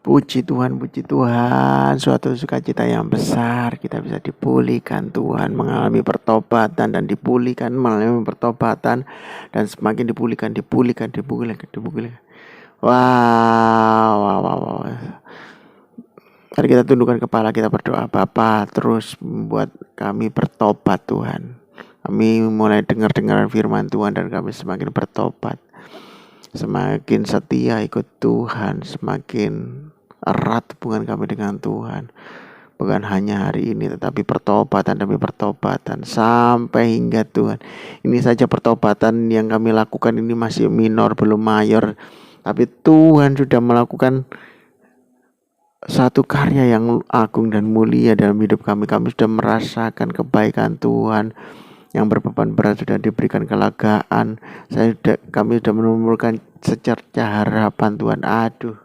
Puji Tuhan, suatu sukacita yang besar. Kita bisa dipulihkan Tuhan, mengalami pertobatan dan dipulihkan, mengalami pertobatan dan semakin dipulihkan. Wow, wow, wow, wow. Mari kita tundukkan kepala, kita berdoa. Bapa, terus membuat kami bertobat Tuhan. Kami mulai dengar firman Tuhan dan kami semakin bertobat. Semakin setia ikut Tuhan, semakin erat hubungan kami dengan Tuhan. Bukan hanya hari ini, tetapi pertobatan demi pertobatan sampai hingga Tuhan. Ini saja pertobatan yang kami lakukan ini masih minor, belum mayor. Tapi Tuhan sudah melakukan satu karya yang agung dan mulia dalam hidup kami. Kami sudah merasakan kebaikan Tuhan. Yang berbeban berat sudah diberikan kelegaan. Kami sudah menemukan secercah harapan Tuhan. Aduh,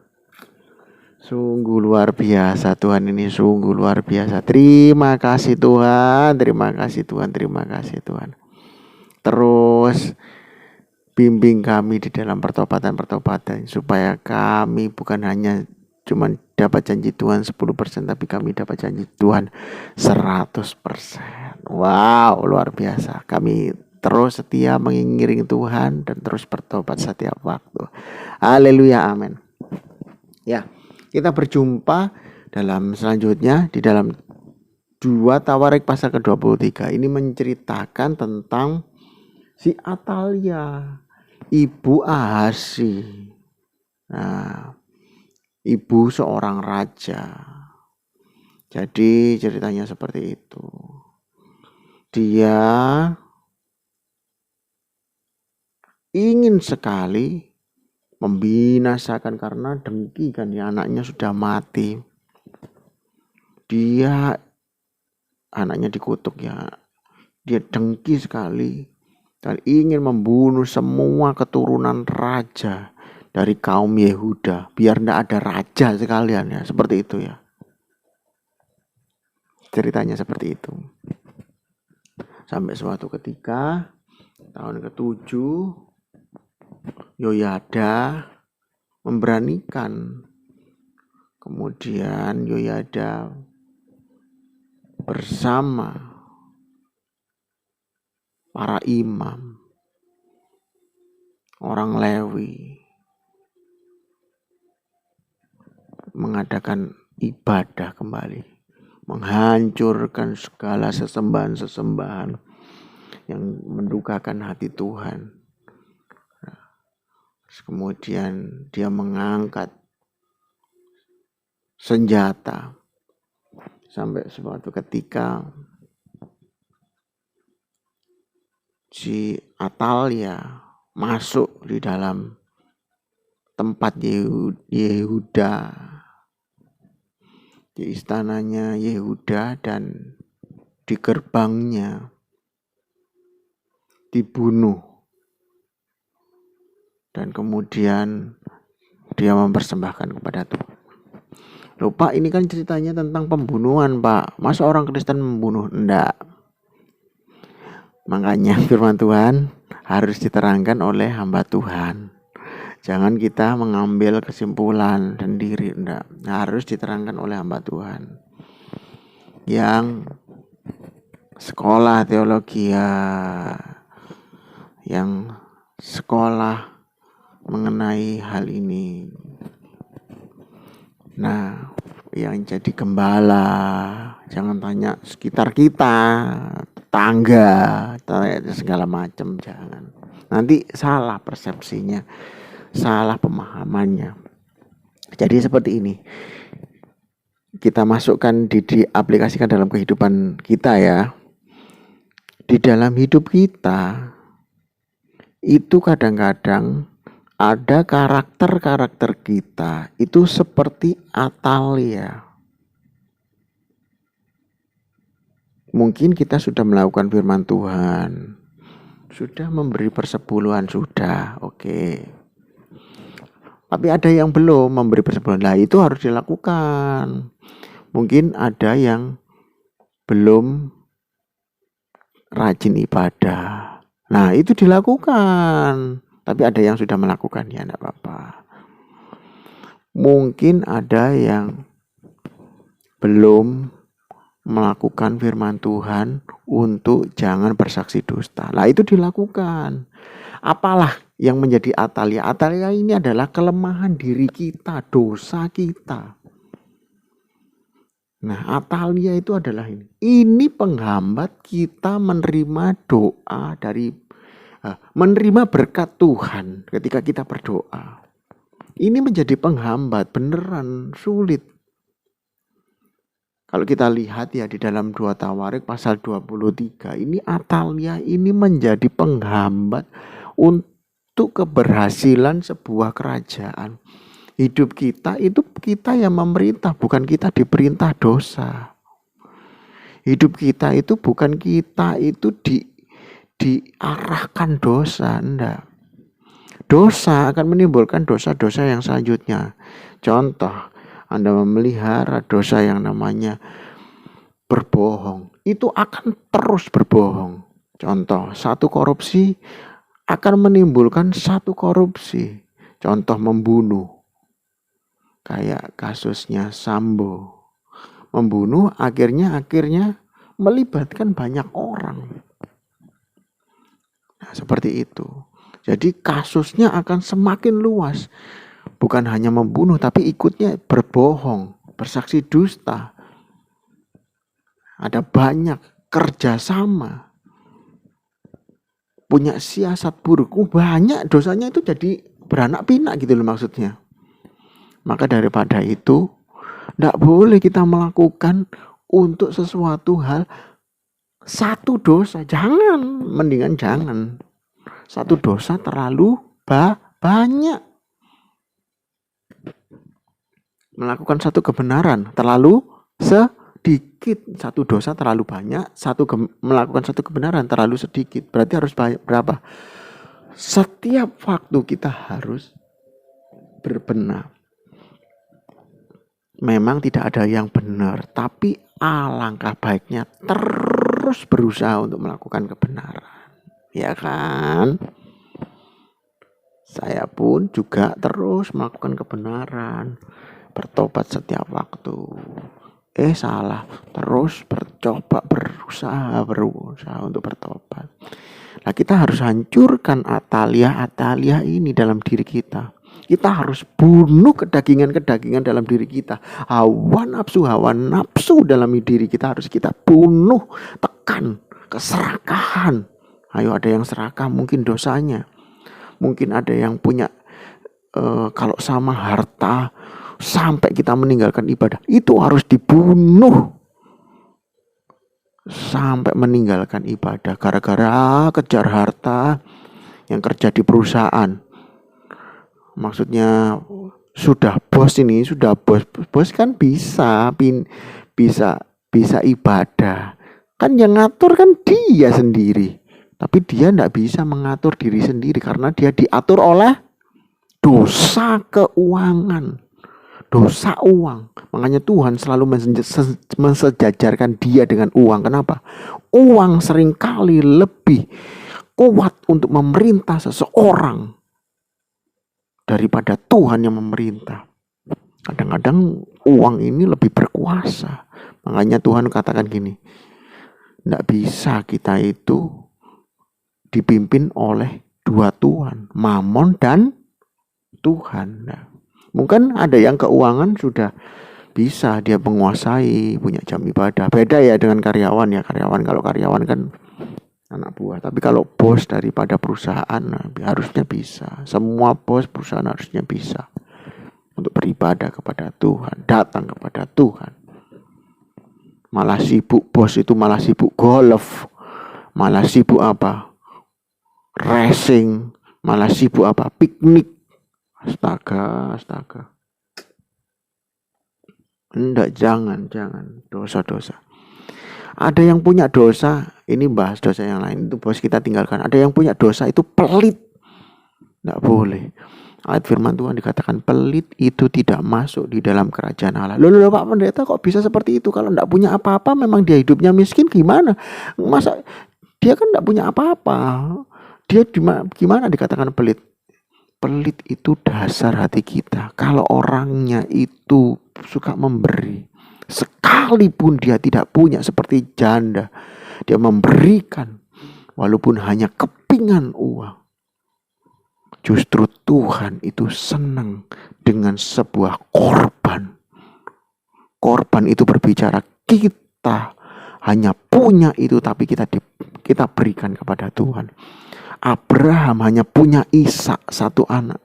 sungguh luar biasa Tuhan ini, sungguh luar biasa. Terima kasih Tuhan, terima kasih Tuhan, terima kasih Tuhan. Terus bimbing kami di dalam pertobatan supaya kami bukan hanya cuma dapat janji Tuhan 10%, tapi kami dapat janji Tuhan 100%. Wow, luar biasa. Kami terus setia mengiringi Tuhan dan terus bertobat setiap waktu. Haleluya, amin. Ya, kita berjumpa dalam selanjutnya di dalam 2 Tawarik pasal ke-23. Ini menceritakan tentang si Atalia, ibu Ahasi. Nah, ibu seorang raja. Jadi ceritanya seperti itu. Dia ingin sekali membinasakan karena dengki kan ya, anaknya sudah mati. Dia anaknya dikutuk ya. Dia dengki sekali dan ingin membunuh semua keturunan raja dari kaum Yehuda biar tidak ada raja sekalian ya, seperti itu ya. Ceritanya seperti itu. Sampai suatu ketika tahun ke-7 Yoyada memberanikan. Kemudian Yoyada bersama para imam, orang Lewi, mengadakan ibadah kembali, menghancurkan segala sesembahan-sesembahan yang mendukakan hati Tuhan. Kemudian dia mengangkat senjata sampai suatu ketika si Atalia masuk di dalam tempat Yehuda, di istananya Yehuda, dan di gerbangnya dibunuh. Dan kemudian dia mempersembahkan kepada Tuhan. Loh Pak, ini kan ceritanya tentang pembunuhan Pak. Masa orang Kristen membunuh? Enggak. Makanya firman Tuhan harus diterangkan oleh hamba Tuhan. Jangan kita mengambil kesimpulan sendiri. Enggak. Harus diterangkan oleh hamba Tuhan yang sekolah teologi ya, yang sekolah mengenai hal ini. Nah, yang jadi gembala jangan tanya sekitar kita, tetangga, segala macam, jangan. Nanti salah persepsinya, salah pemahamannya. Jadi seperti ini. Kita masukkan diaplikasikan dalam kehidupan kita ya. Di dalam hidup kita itu kadang-kadang ada karakter-karakter kita itu seperti Atalia. Mungkin kita sudah melakukan firman Tuhan, sudah memberi persepuluhan, sudah, oke. Tapi ada yang belum memberi persepuluhan, lah itu harus dilakukan. Mungkin ada yang belum rajin ibadah, nah itu dilakukan. Tapi ada yang sudah melakukan, ya enggak apa-apa. Mungkin ada yang belum melakukan firman Tuhan untuk jangan bersaksi dusta. Lah itu dilakukan. Apalah yang menjadi atalia? Atalia ini adalah kelemahan diri kita, dosa kita. Nah, atalia itu adalah ini. Ini penghambat kita menerima doa menerima berkat Tuhan ketika kita berdoa. Ini menjadi penghambat, beneran sulit. Kalau kita lihat ya di dalam 2 Tawarik pasal 23, ini atalia ini menjadi penghambat untuk keberhasilan sebuah kerajaan. Hidup kita itu kita yang memerintah, bukan kita diperintah dosa. Hidup kita itu bukan kita itu diarahkan dosa, enggak. Dosa akan menimbulkan dosa-dosa yang selanjutnya. Contoh, Anda memelihara dosa yang namanya berbohong. Itu akan terus berbohong. Contoh, satu korupsi akan menimbulkan satu korupsi. Contoh, membunuh. Kayak kasusnya Sambo. Membunuh akhirnya melibatkan banyak orang. Nah, seperti itu. Jadi kasusnya akan semakin luas. Bukan hanya membunuh, tapi ikutnya berbohong, bersaksi dusta. Ada banyak kerjasama. Punya siasat buruk. Banyak dosanya itu jadi beranak pinak gitu loh maksudnya. Maka daripada itu, tidak boleh kita melakukan untuk sesuatu hal satu dosa. Jangan, mendingan jangan. Satu dosa terlalu banyak. Melakukan satu kebenaran terlalu sedikit. Satu dosa terlalu banyak, melakukan satu kebenaran terlalu sedikit. Berarti harus berapa? Setiap waktu kita harus berbenar. Memang tidak ada yang benar, tapi alangkah baiknya terus berusaha untuk melakukan kebenaran. Ya kan? Saya pun juga terus melakukan kebenaran, bertobat setiap waktu. Salah, terus berusaha untuk bertobat. Nah, kita harus hancurkan atalia ini dalam diri kita. Kita harus bunuh kedagingan dalam diri kita. Hawa nafsu dalam diri kita harus kita bunuh, tekan, keserakahan. Ayo, ada yang serakah mungkin dosanya. Mungkin ada yang punya kalau sama harta sampai kita meninggalkan ibadah. Itu harus dibunuh. Sampai meninggalkan ibadah gara-gara kejar harta, yang kerja di perusahaan. Maksudnya sudah bos kan bisa ibadah. Kan yang ngatur kan dia sendiri. Tapi dia tidak bisa mengatur diri sendiri karena dia diatur oleh dosa keuangan, dosa uang. Makanya Tuhan selalu mensejajarkan dia dengan uang. Kenapa? Uang seringkali lebih kuat untuk memerintah seseorang daripada Tuhan yang memerintah. Kadang-kadang uang ini lebih berkuasa. Makanya Tuhan katakan gini, tidak bisa kita itu dipimpin oleh dua Tuhan, Mamon dan Tuhan. Nah, mungkin ada yang keuangan sudah bisa dia menguasai, punya jam ibadah. Beda ya dengan karyawan ya. Kalau karyawan kan anak buah. Tapi kalau bos daripada perusahaan, harusnya bisa. Semua bos perusahaan harusnya bisa untuk beribadah kepada Tuhan, datang kepada Tuhan. Malah sibuk bos itu, malah sibuk golf, malah sibuk apa? Racing, malah sibuk apa? Piknik. Astaga. Enggak, jangan dosa. Ada yang punya dosa, ini bahas dosa yang lain, itu bos kita tinggalkan. Ada yang punya dosa itu pelit, enggak boleh. Ayat firman Tuhan dikatakan pelit itu tidak masuk di dalam kerajaan Allah. Loh Pak Pendeta kok bisa seperti itu? Kalau enggak punya apa-apa, memang dia hidupnya miskin gimana? Masa dia kan enggak punya apa-apa? Dia gimana dikatakan pelit? pelit itu dasar hati kita. Kalau orangnya itu suka memberi, sekalipun dia tidak punya seperti janda, dia memberikan walaupun hanya kepingan uang. Justru Tuhan itu senang dengan sebuah korban. Korban itu berbicara kita hanya punya itu, tapi kita berikan kepada Tuhan. Abraham hanya punya Ishak, satu anak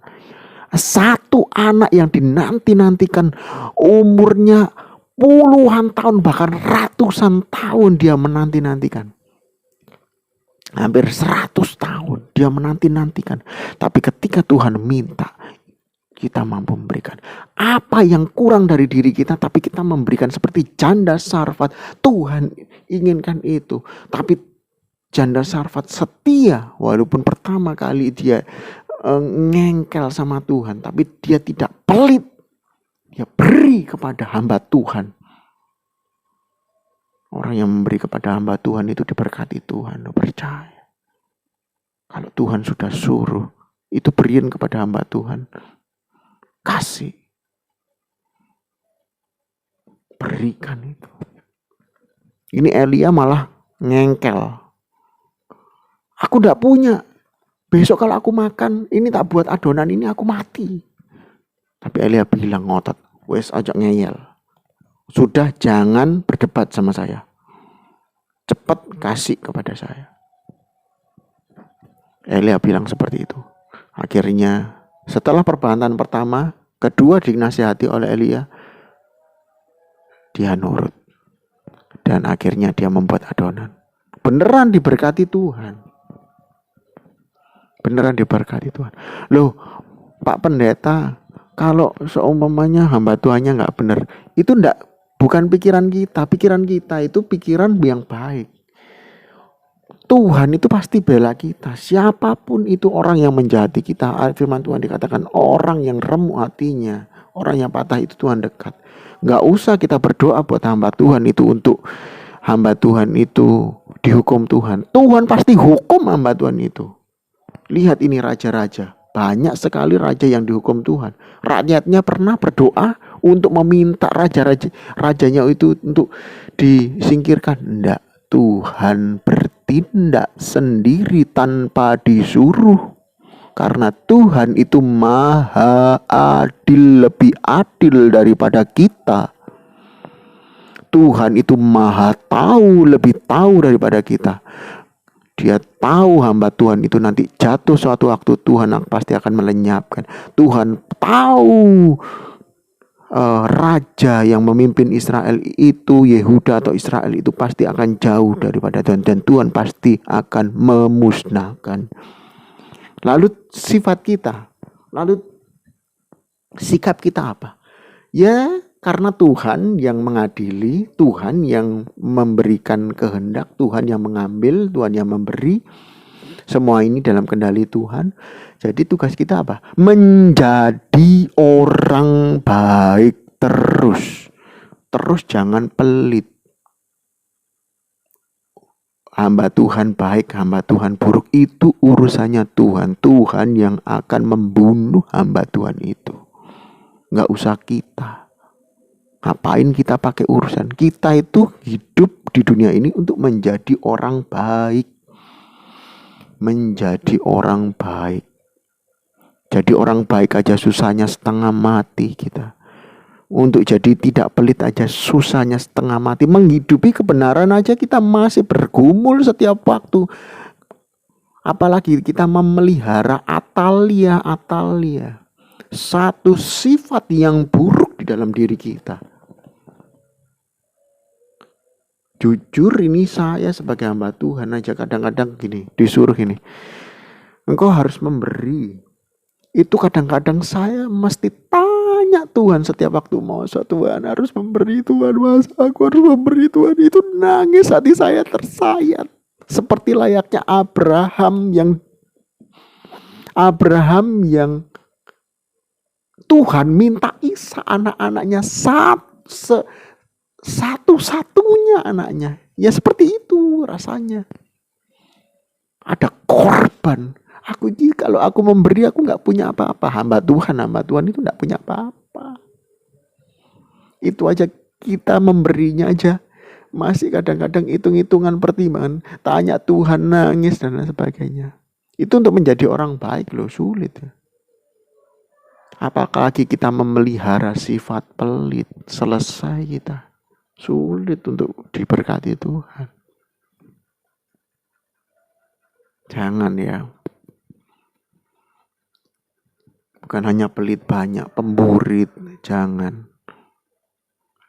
yang dinanti-nantikan, umurnya puluhan tahun bahkan ratusan tahun dia menanti-nantikan. Hampir 100 tahun dia menanti-nantikan. Tapi ketika Tuhan minta, kita mampu memberikan. Apa yang kurang dari diri kita, tapi kita memberikan seperti janda Sarfat. Tuhan inginkan itu. Tapi janda Sarfat setia, walaupun pertama kali dia ngengkel sama Tuhan, tapi dia tidak pelit. Dia beri kepada hamba Tuhan. Orang yang memberi kepada hamba Tuhan itu diberkati Tuhan, percaya. Kalau Tuhan sudah suruh, itu beriin kepada hamba Tuhan. Kasih. Berikan itu. Ini Elia malah ngengkel. Aku tidak punya. Besok kalau aku makan, ini tak buat adonan ini, aku mati. Tapi Elia bilang ngotot, wes ajak ngeyel. Sudah, jangan berdebat sama saya. Cepat kasih kepada saya. Elia bilang seperti itu. Akhirnya setelah perbantan pertama, kedua dinasihati oleh Elia, dia nurut. Dan akhirnya dia membuat adonan. Beneran diberkati Tuhan. Beneran diberkati Tuhan. Loh, Pak Pendeta, kalau seumpamanya hamba Tuhannya nggak bener, itu bukan pikiran kita. Pikiran kita itu pikiran yang baik. Tuhan itu pasti bela kita. Siapapun itu orang yang menjahati kita, firman Tuhan dikatakan orang yang remuk hatinya, orang yang patah itu Tuhan dekat. Nggak usah kita berdoa buat hamba Tuhan itu untuk hamba Tuhan itu dihukum Tuhan. Tuhan pasti hukum hamba Tuhan itu. Lihat ini raja-raja. Banyak sekali raja yang dihukum Tuhan. Rakyatnya pernah berdoa untuk meminta rajanya itu untuk disingkirkan. Enggak. Tuhan bertindak sendiri tanpa disuruh. Karena Tuhan itu maha adil, lebih adil daripada kita. Tuhan itu maha tahu, lebih tahu daripada kita. Dia tahu hamba Tuhan itu nanti jatuh suatu waktu, Tuhan pasti akan melenyapkan. Tuhan tahu raja yang memimpin Israel itu, Yehuda atau Israel itu pasti akan jauh daripada Tuhan. Dan Tuhan pasti akan memusnahkan. Lalu sifat kita, lalu sikap kita apa? Ya, karena Tuhan yang mengadili, Tuhan yang memberikan kehendak, Tuhan yang mengambil, Tuhan yang memberi. Semua ini dalam kendali Tuhan. Jadi tugas kita apa? Menjadi orang baik terus. Terus jangan pelit. Hamba Tuhan baik, hamba Tuhan buruk, itu urusannya Tuhan. Tuhan yang akan membunuh hamba Tuhan itu. Nggak usah kita. Ngapain kita pakai urusan? Kita itu hidup di dunia ini untuk menjadi orang baik. Menjadi orang baik. Jadi orang baik aja susahnya setengah mati kita. Untuk jadi tidak pelit aja susahnya setengah mati. Menghidupi kebenaran aja kita masih bergumul setiap waktu. Apalagi kita memelihara atalia. Satu sifat yang buruk di dalam diri kita. Jujur ini saya sebagai hamba Tuhan aja kadang-kadang gini, disuruh gini. Engkau harus memberi. Itu kadang-kadang saya mesti tanya Tuhan setiap waktu, masa Tuhan harus memberi, Tuhan masa aku harus memberi Tuhan. Itu nangis hati saya tersayat. Seperti layaknya Abraham yang Tuhan minta Ishak, anak-anaknya satu-satunya anaknya. Ya seperti itu rasanya. Ada korban. Kalau aku memberi, aku nggak punya apa-apa. Hamba Tuhan itu nggak punya apa-apa. Itu aja kita memberinya aja masih kadang-kadang hitung-hitungan pertimbangan, tanya Tuhan, nangis dan lain sebagainya. Itu untuk menjadi orang baik loh, sulit. Apalagi kita memelihara sifat pelit, selesai kita. Sulit untuk diberkati Tuhan. Jangan ya. Bukan hanya pelit, banyak pemburit, jangan.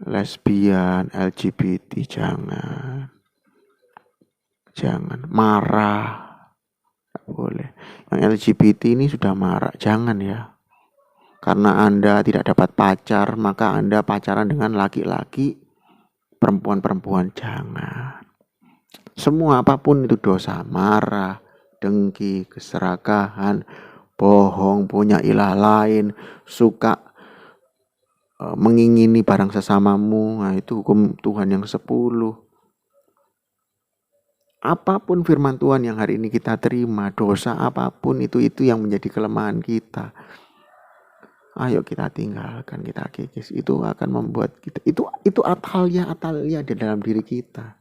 Lesbian, LGBT, jangan. Jangan marah. Tidak boleh. Yang LGBT ini sudah marah, jangan ya. Karena Anda tidak dapat pacar, maka Anda pacaran dengan laki-laki, perempuan-perempuan, jangan. Semua apapun itu dosa, marah, dengki, keserakahan, bohong, punya ilah lain, suka mengingini barang sesamamu, nah itu hukum Tuhan yang 10. Apapun firman Tuhan yang hari ini kita terima, dosa apapun itu yang menjadi kelemahan kita. Ayo kita tinggalkan, kita kikis. Itu akan membuat kita, itu atalia di dalam diri kita.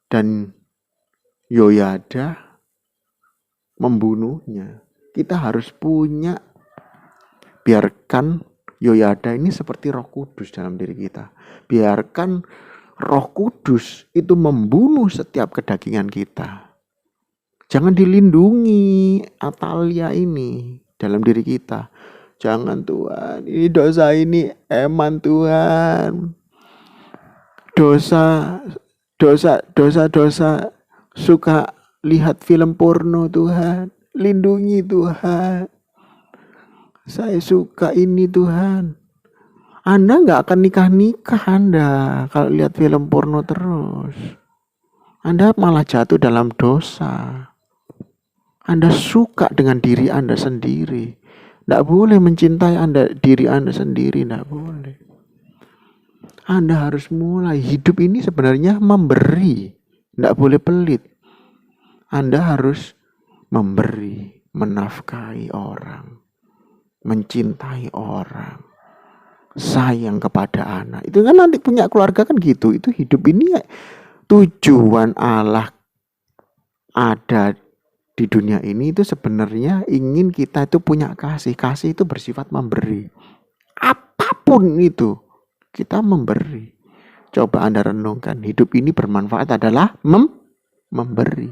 Dan Yoyada membunuhnya. Kita harus punya, biarkan Yoyada ini seperti Roh Kudus dalam diri kita. Biarkan Roh Kudus itu membunuh setiap kedagingan kita. Jangan dilindungi atalia ini dalam diri kita. Jangan Tuhan, ini dosa ini eman Tuhan. Dosa suka lihat film porno Tuhan. Lindungi Tuhan. Saya suka ini Tuhan. Anda nggak akan nikah Anda kalau lihat film porno terus. Anda malah jatuh dalam dosa. Anda suka dengan diri Anda sendiri. Tidak boleh mencintai diri Anda sendiri, tidak boleh. Anda harus mulai. Hidup ini sebenarnya memberi. Tidak boleh pelit. Anda harus memberi, menafkahi orang, mencintai orang, sayang kepada anak. Itu kan nanti punya keluarga kan gitu. Itu hidup ini tujuan Allah ada di dunia ini itu sebenarnya ingin kita itu punya kasih. Kasih itu bersifat memberi. Apapun itu kita memberi. Coba Anda renungkan, hidup ini bermanfaat adalah memberi.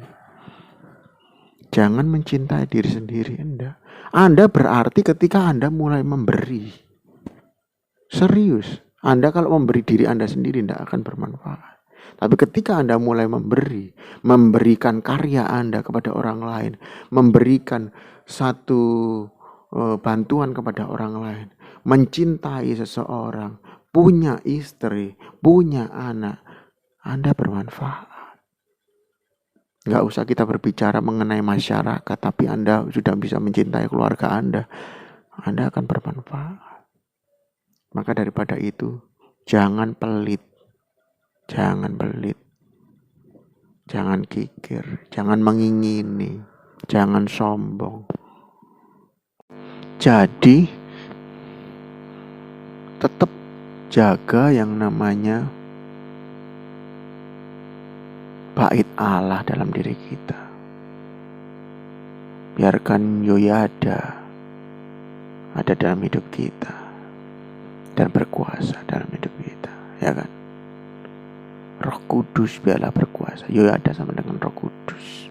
Jangan mencintai diri sendiri Anda. Anda berarti ketika Anda mulai memberi. Serius. Anda kalau memberi diri Anda sendiri tidak akan bermanfaat. Tapi ketika Anda mulai memberikan karya Anda kepada orang lain, memberikan satu bantuan kepada orang lain, mencintai seseorang, punya istri, punya anak, Anda bermanfaat. Nggak usah kita berbicara mengenai masyarakat, tapi Anda sudah bisa mencintai keluarga Anda akan bermanfaat. Maka daripada itu, jangan pelit. Jangan pelit, jangan kikir, jangan mengingini, jangan sombong. Jadi, tetap jaga yang namanya bait Allah dalam diri kita. Biarkan Yoyada ada dalam hidup kita dan berkuasa dalam hidup kita, ya kan? Roh Kudus biarlah berkuasa. Yoyada sama dengan Roh Kudus.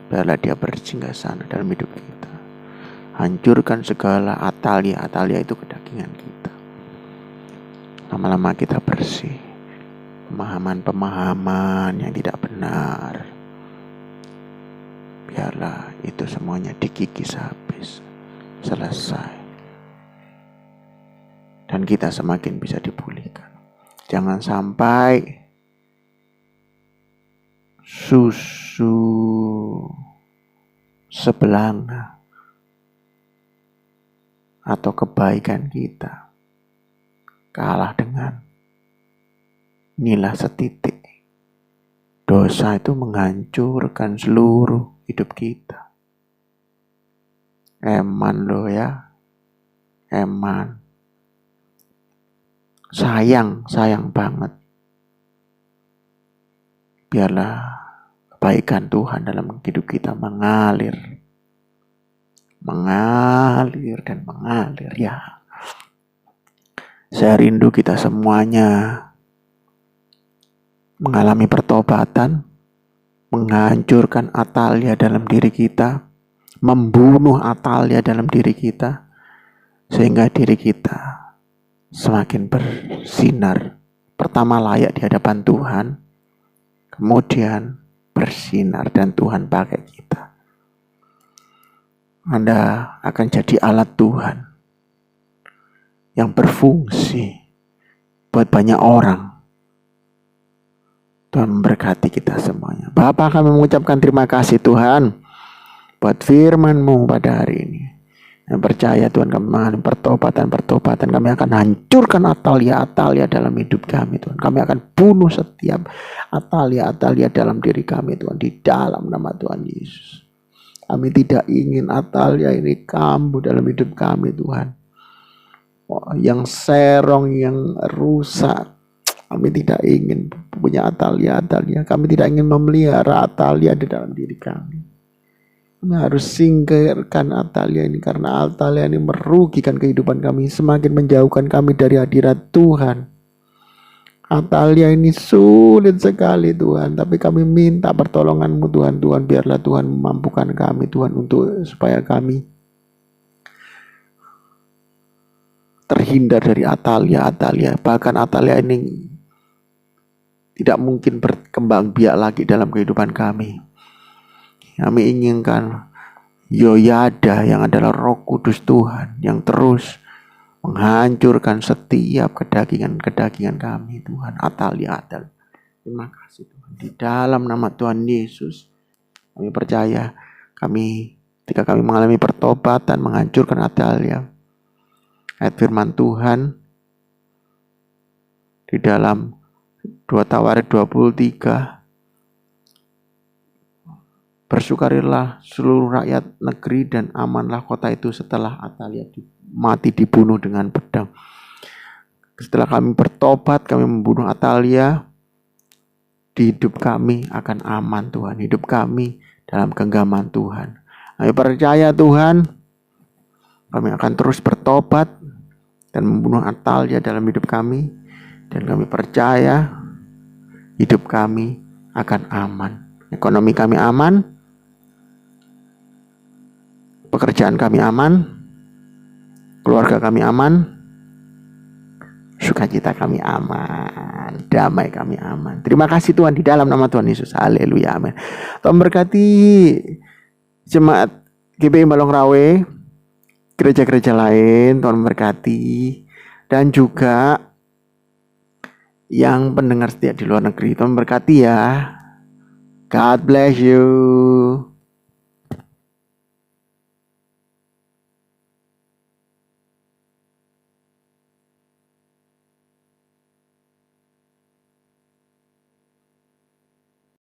Biarlah dia bersinggah sana dalam hidup kita. Hancurkan segala atalia itu kedagingan kita. Lama-lama kita bersih. Pemahaman yang tidak benar, biarlah itu semuanya dikikis habis. Selesai. Dan kita semakin bisa dipulihkan. Jangan sampai susu sebelanga atau kebaikan kita kalah dengan nilai setitik Dosa itu menghancurkan seluruh hidup kita. Eman loh ya. Eman. Sayang banget. Biarlah kebaikan Tuhan dalam hidup kita mengalir dan mengalir ya. Saya rindu kita semuanya mengalami pertobatan, menghancurkan Atalia dalam diri kita, membunuh Atalia dalam diri kita, sehingga diri kita semakin bersinar. Pertama layak di hadapan Tuhan, kemudian bersinar dan Tuhan pakai kita. Anda akan jadi alat Tuhan yang berfungsi buat banyak orang. Tuhan memberkati kita semuanya. Bapa, kami mengucapkan terima kasih Tuhan buat firman-Mu pada hari ini. Yang percaya Tuhan, kami mengalami pertobatan. Kami akan hancurkan Atalia dalam hidup kami Tuhan. Kami akan bunuh setiap Atalia dalam diri kami Tuhan. Di dalam nama Tuhan Yesus. Kami tidak ingin Atalia ini kambuh dalam hidup kami Tuhan. Yang serong, yang rusak. Kami tidak ingin punya Atalia. Kami tidak ingin memelihara Atalia di dalam diri kami. Kami harus singkirkan Atalia ini, karena Atalia ini merugikan kehidupan kami, semakin menjauhkan kami dari hadirat Tuhan. Atalia ini sulit sekali Tuhan, tapi kami minta pertolongan-Mu Tuhan. Biarlah Tuhan memampukan kami Tuhan, supaya kami terhindar dari Atalia. Bahkan Atalia ini tidak mungkin berkembang biak lagi dalam kehidupan kami. Kami inginkan Yoyada yang adalah Roh Kudus Tuhan, yang terus menghancurkan setiap kedagingan kami Tuhan. Atalia. Terima kasih Tuhan. Di dalam nama Tuhan Yesus, kami percaya ketika kami mengalami pertobatan, menghancurkan Atalia. Ayat firman Tuhan di dalam 2 Tawarik 23, bersukarilah seluruh rakyat negeri dan amanlah kota itu setelah Atalia mati dibunuh dengan pedang. Setelah kami bertobat, kami membunuh Atalia, di hidup kami akan aman Tuhan. Hidup kami dalam genggaman Tuhan. Kami percaya Tuhan, kami akan terus bertobat dan membunuh Atalia dalam hidup kami. Dan kami percaya hidup kami akan aman. Ekonomi kami aman. Pekerjaan kami aman. Keluarga kami aman. Sukacita kami aman. Damai kami aman. Terima kasih Tuhan, di dalam nama Tuhan Yesus. Haleluya, amin. Tuhan berkati jemaat GBI Balongrawe, gereja-gereja lain. Tuhan berkati. Dan juga yang pendengar setia di luar negeri, Tuhan berkati ya. God bless you.